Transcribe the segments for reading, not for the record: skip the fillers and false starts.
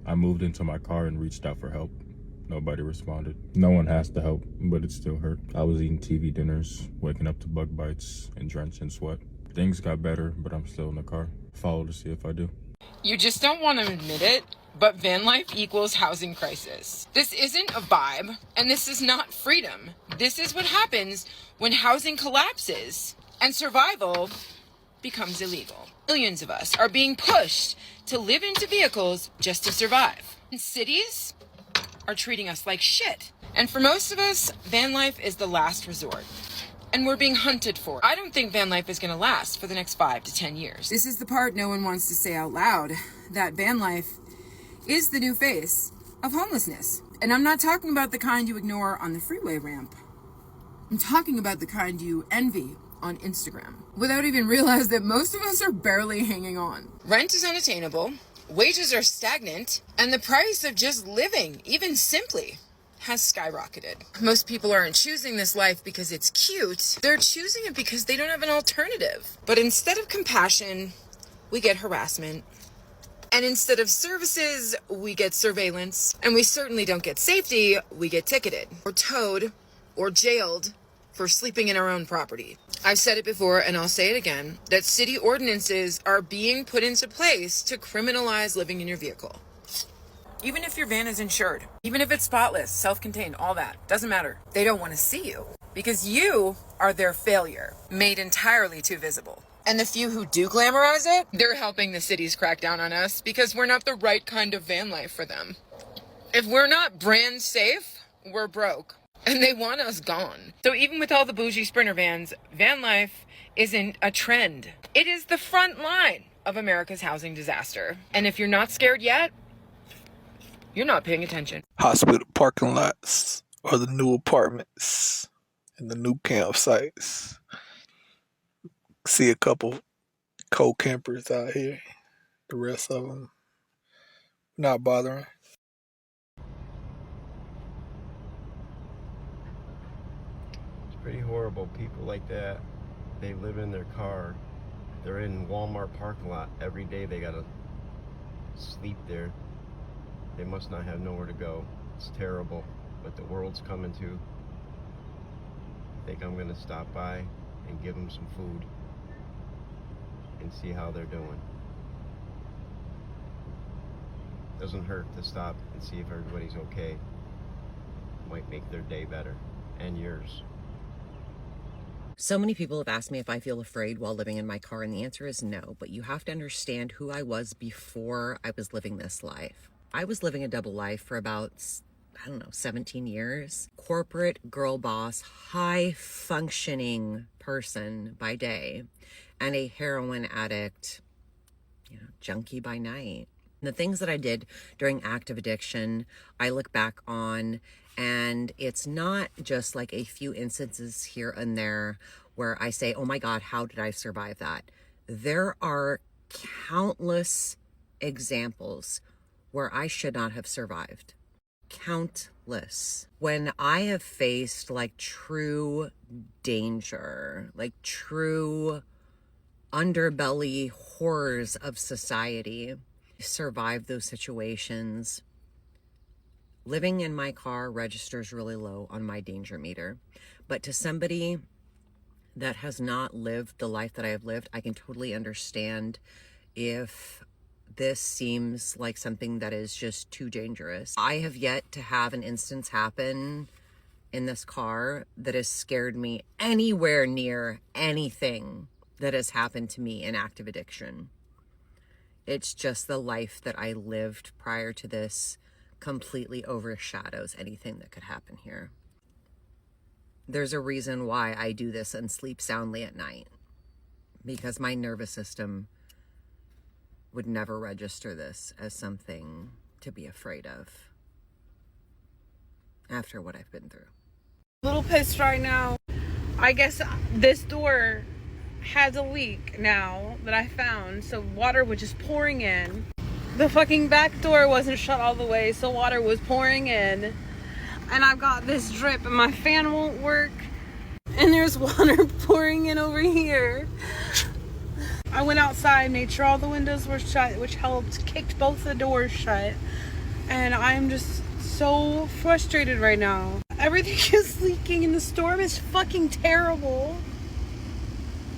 I moved into my car and reached out for help. Nobody responded. No one has to help, but it still hurt. I was eating TV dinners, waking up to bug bites, and drenched in sweat. Things got better, but I'm still in the car. Follow to see if I do. You just don't want to admit it, but van life equals housing crisis. This isn't a vibe, and this is not freedom. This is what happens when housing collapses and survival becomes illegal. Millions of us are being pushed to live into vehicles just to survive. And cities are treating us like shit. And for most of us, van life is the last resort. And we're being hunted for. I don't think van life is going to last for the next 5 to 10 years. This is the part no one wants to say out loud, that van life is the new face of homelessness. And I'm not talking about the kind you ignore on the freeway ramp. I'm talking about the kind you envy on Instagram, without even realize that most of us are barely hanging on. Rent is unattainable, wages are stagnant, and the price of just living, even simply, has skyrocketed. Most people aren't choosing this life because it's cute. They're choosing it because they don't have an alternative. But instead of compassion, we get harassment. And instead of services, we get surveillance. And we certainly don't get safety, we get ticketed or towed or jailed for sleeping in our own property. I've said it before and I'll say it again, that city ordinances are being put into place to criminalize living in your vehicle. Even if your van is insured, even if it's spotless, self-contained, all that, doesn't matter. They don't want to see you because you are their failure, made entirely too visible. And the few who do glamorize it, they're helping the cities crack down on us because we're not the right kind of van life for them. If we're not brand safe, we're broke. And they want us gone. So even with all the bougie Sprinter vans, van life isn't a trend. It is the front line of America's housing disaster. And if you're not scared yet, you're not paying attention. Hospital parking lots are the new apartments and the new campsites. See a couple co-campers out here. The rest of them not bothering. Pretty horrible. People like that, they live in their car. They're in Walmart parking lot every day. They gotta sleep there. They must not have nowhere to go. It's terrible, but the world's coming to. I think I'm gonna stop by and give them some food and see how they're doing. Doesn't hurt to stop and see if everybody's okay. Might make their day better, and yours. So many people have asked me if I feel afraid while living in my car, and the answer is no. But you have to understand who I was before I was living this life. I was living a double life for about, 17 years. Corporate girl boss, high functioning person by day, and a heroin addict, junkie by night. And the things that I did during active addiction, I look back on, and it's not just like a few instances here and there where I say, oh my God, how did I survive that? There are countless examples where I should not have survived. Countless. When I have faced like true danger, like true underbelly horrors of society, survived those situations. Living in my car registers really low on my danger meter. But to somebody that has not lived the life that I have lived, I can totally understand if this seems like something that is just too dangerous. I have yet to have an instance happen in this car that has scared me anywhere near anything that has happened to me in active addiction. It's just the life that I lived prior to this completely overshadows anything that could happen here. There's a reason why I do this and sleep soundly at night, because my nervous system would never register this as something to be afraid of after what I've been through. A little pissed right now. I guess this door has a leak now that I found, so water was just pouring in. The fucking back door wasn't shut all the way, so water was pouring in. And I've got this drip and my fan won't work. And there's water pouring in over here. I went outside, made sure all the windows were shut, which helped, kicked both the doors shut. And I'm just so frustrated right now. Everything is leaking and the storm is fucking terrible.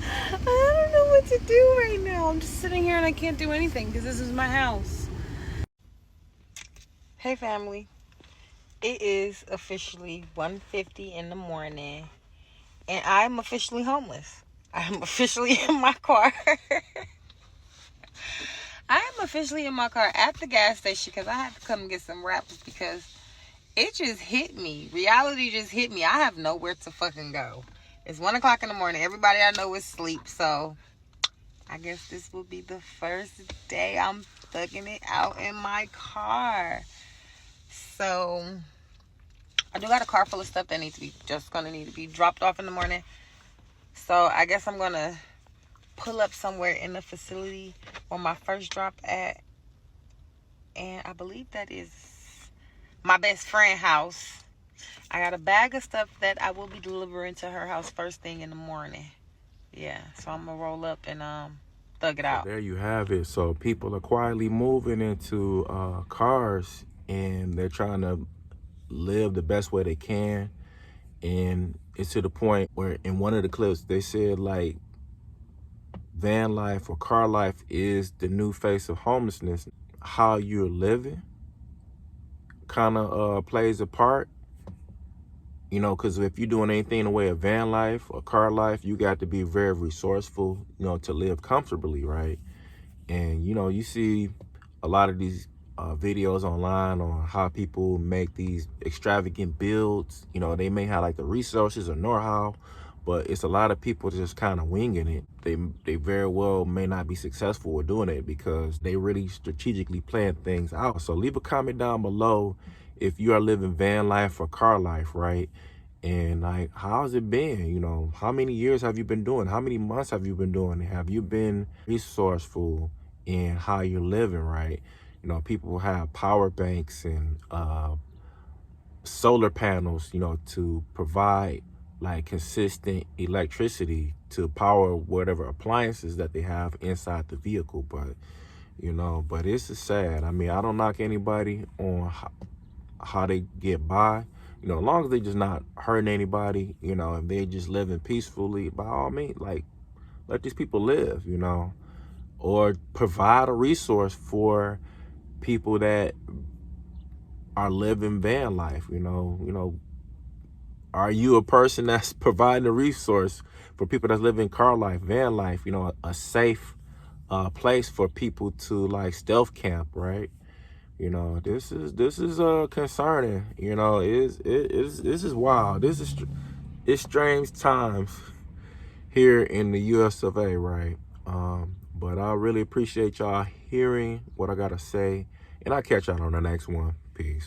I don't know what to do right now. I'm just sitting here and I can't do anything because this is my house. Hey family, it is officially 1:50 in the morning and I'm officially homeless. I'm officially in my car. I am officially in my car at the gas station because I had to come and get some wraps because it just hit me. Reality just hit me. I have nowhere to fucking go. It's 1 o'clock in the morning. Everybody I know is asleep, so I guess this will be the first day I'm thugging it out in my car. So I do got a car full of stuff that needs to be gonna need to be dropped off in the morning. So I guess I'm gonna pull up somewhere in the facility where my first drop at, and I believe that is my best friend's house. I got a bag of stuff that I will be delivering to her house first thing in the morning. Yeah, so I'm gonna roll up and thug it out. There you have it. So people are quietly moving into cars, and they're trying to live the best way they can. And it's to the point where in one of the clips they said like van life or car life is the new face of homelessness. How you're living kind of plays a part, you know, because if you're doing anything in the way of van life or car life, you got to be very resourceful, you know, to live comfortably, right? And you know, you see a lot of these videos online on how people make these extravagant builds. You know, they may have like the resources or know-how, but it's a lot of people just kind of winging it. They very well may not be successful with doing it because they really strategically plan things out. So leave a comment down below if you are living van life or car life, right? And like, how's it been? You know, how many years have you been doing? How many months have you been doing it? Have you been resourceful in how you're living, right? You know, people have power banks and solar panels, you know, to provide like consistent electricity to power whatever appliances that they have inside the vehicle. But, you know, but this is sad. I mean, I don't knock anybody on how they get by. You know, as long as they just not hurting anybody, you know, and they just living peacefully, by all means, like, let these people live, you know, or provide a resource for people that are living van life, you know, are you a person that's providing a resource for people that's living car life, van life, you know, a safe place for people to like stealth camp, right? You know, this is concerning. You know, this is wild. It's strange times here in the US of A, right? But I really appreciate y'all hearing what I gotta say, and I'll catch y'all on the next one. Peace.